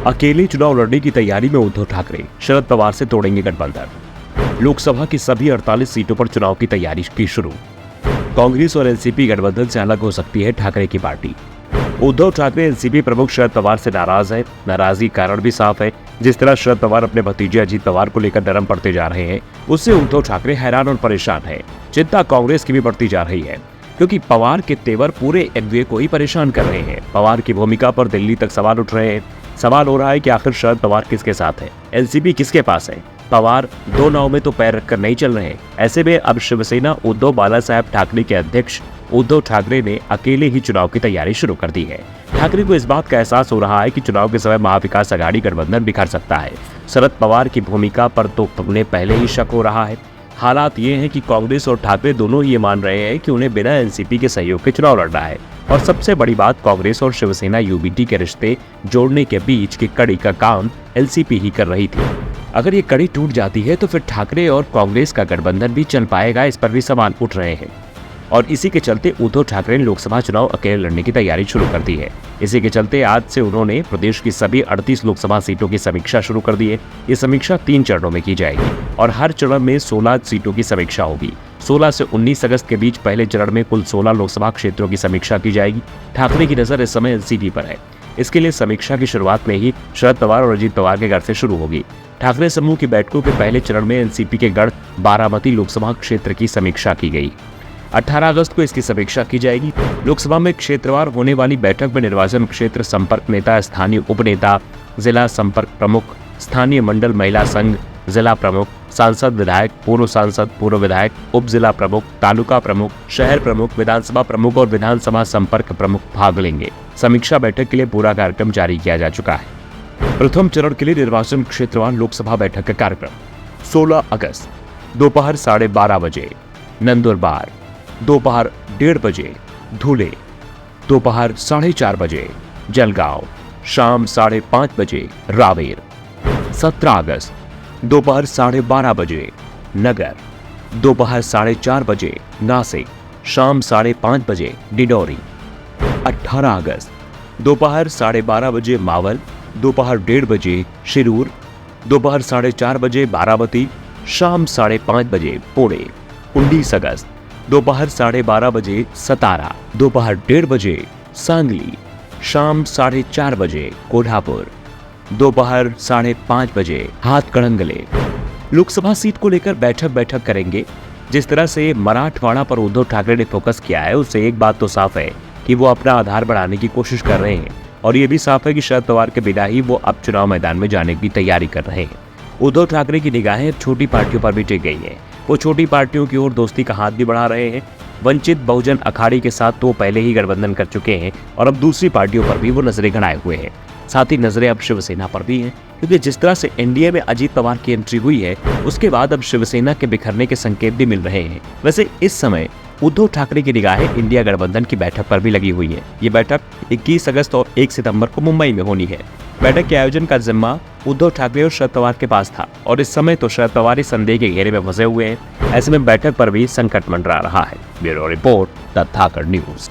अकेले चुनाव लड़ने की तैयारी में उद्धव ठाकरे, शरद पवार से तोड़ेंगे गठबंधन। लोकसभा की सभी 48 सीटों पर चुनाव की तैयारी की शुरू। कांग्रेस और एनसीपी गठबंधन से अलग हो सकती है ठाकरे की पार्टी। उद्धव ठाकरे एनसीपी प्रमुख शरद पवार से नाराज है। नाराजगी कारण भी साफ है। जिस तरह शरद पवार अपने भतीजे अजीत पवार को लेकर नरम पड़ते जा रहे हैं, उससे उद्धव ठाकरे हैरान और परेशान है। चिंता कांग्रेस की भी बढ़ती जा रही है, क्योंकि पवार के तेवर पूरे एनडीए को ही परेशान कर रहे हैं। पवार की भूमिका पर दिल्ली तक सवाल उठ रहे हैं। सवाल हो रहा है कि आखिर शरद पवार किसके साथ है, एनसीपी किसके पास है। पवार दो नाव में तो पैर रखकर नहीं चल रहे। ऐसे में अब शिवसेना उद्धव बाला साहब ठाकरे के अध्यक्ष उद्धव ठाकरे ने अकेले ही चुनाव की तैयारी शुरू कर दी है। ठाकरे को इस बात का एहसास हो रहा है कि चुनाव के समय महाविकास आघाड़ी गठबंधन बिखर सकता है। शरद पवार की भूमिका पर तो उन्हें पहले ही शक हो रहा है। हालात ये हैं कि कांग्रेस और ठाकरे दोनों ये मान रहे हैं कि उन्हें बिना एनसीपी के सहयोग के चुनाव लड़ना है। और सबसे बड़ी बात, कांग्रेस और शिवसेना यूबीटी के रिश्ते जोड़ने के बीच की कड़ी का काम एनसीपी ही कर रही थी। अगर ये कड़ी टूट जाती है तो फिर ठाकरे और कांग्रेस का गठबंधन भी चल पाएगा, इस पर भी सवाल उठ रहे हैं। और इसी के चलते उद्धव ठाकरे ने लोकसभा चुनाव अकेले लड़ने की तैयारी शुरू कर दी है। इसी के चलते आज से उन्होंने प्रदेश की सभी 38 लोकसभा सीटों की समीक्षा शुरू कर दी है। ये समीक्षा 3 चरणों में की जाएगी और हर चरण में 16 सीटों की समीक्षा होगी। 16 से 19 अगस्त के बीच पहले चरण में कुल 16 लोकसभा क्षेत्रों की समीक्षा की जाएगी। ठाकरे की नजर इस समय एनसीपी पर है। इसके लिए समीक्षा की शुरुआत में ही शरद पवार और अजीत पवार के घर से शुरू होगी। ठाकरे समूह की बैठकों के पहले चरण में एनसीपी के गढ़ बारामती लोकसभा क्षेत्र की समीक्षा की गई। 18 अगस्त को इसकी समीक्षा की जाएगी। लोकसभा में क्षेत्रवार होने वाली बैठक में निर्वाचन क्षेत्र संपर्क नेता, स्थानीय उपनेता, जिला संपर्क प्रमुख, स्थानीय मंडल महिला संघ, जिला प्रमुख, सांसद, विधायक, पूर्व सांसद, पूर्व विधायक, उप जिला प्रमुख, तालुका प्रमुख, शहर प्रमुख, विधानसभा प्रमुख और विधानसभा संपर्क प्रमुख भाग लेंगे। समीक्षा बैठक के लिए पूरा कार्यक्रम जारी किया जा चुका है। प्रथम चरण के लिए निर्वाचन क्षेत्रवार लोकसभा बैठक का कार्यक्रम 16 अगस्त दोपहर 12:30 बजे नंदुरबार, दोपहर 1:30 बजे धुले, दोपहर 4:30 बजे जलगांव, शाम 5:30 बजे रावेर। 17 अगस्त दोपहर 12:30 बजे नगर, दोपहर 4:30 बजे नासिक, शाम 5:30 बजे डिडौरी। 18 अगस्त दोपहर 12:30 बजे मावल, दोपहर 1:30 बजे शिरूर, दोपहर 4:30 बजे बारामती, शाम 5:30 बजे पुणे। 19 अगस्त दोपहर 12:30 बजे सतारा, दोपहर 1:30 बजे सांगली, शाम 4:30 बजे कोल्हापुर, दोपहर 5:30 बजे हाथकड़ंगले। लोकसभा सीट को लेकर बैठक करेंगे। जिस तरह से मराठवाड़ा पर उद्धव ठाकरे ने फोकस किया है, उससे एक बात तो साफ है कि वो अपना आधार बढ़ाने की कोशिश कर रहे हैं। और ये भी साफ है कि शरद पवार के बिना ही वो अब चुनाव मैदान में जाने की तैयारी कर रहे हैं। उद्धव ठाकरे की निगाहें अब छोटी पार्टियों पर भी टिक गई हैं। वो छोटी पार्टियों की ओर दोस्ती का हाथ भी बढ़ा रहे हैं। वंचित बहुजन अखाड़ी के साथ तो पहले ही गठबंधन कर चुके हैं और अब दूसरी पार्टियों पर भी वो नजरें गड़ाए हुए हैं। साथ ही नजरें अब शिवसेना पर भी हैं, क्योंकि जिस तरह से एनडीए में अजीत पवार की एंट्री हुई है, उसके बाद अब शिवसेना के बिखरने के संकेत भी मिल रहे हैं। वैसे इस समय उद्धव ठाकरे की निगाहें इंडिया गठबंधन की बैठक पर भी लगी हुई है। ये बैठक 21 अगस्त और 1 सितंबर को मुंबई में होनी है। बैठक के आयोजन का जिम्मा उद्धव ठाकरे और शरद पवार के पास था और इस समय तो शरद पवार इस संदेह के घेरे में फंसे हुए हैं। ऐसे में बैठक पर भी संकट मंडरा रहा है। Bureau report, the Thakar news.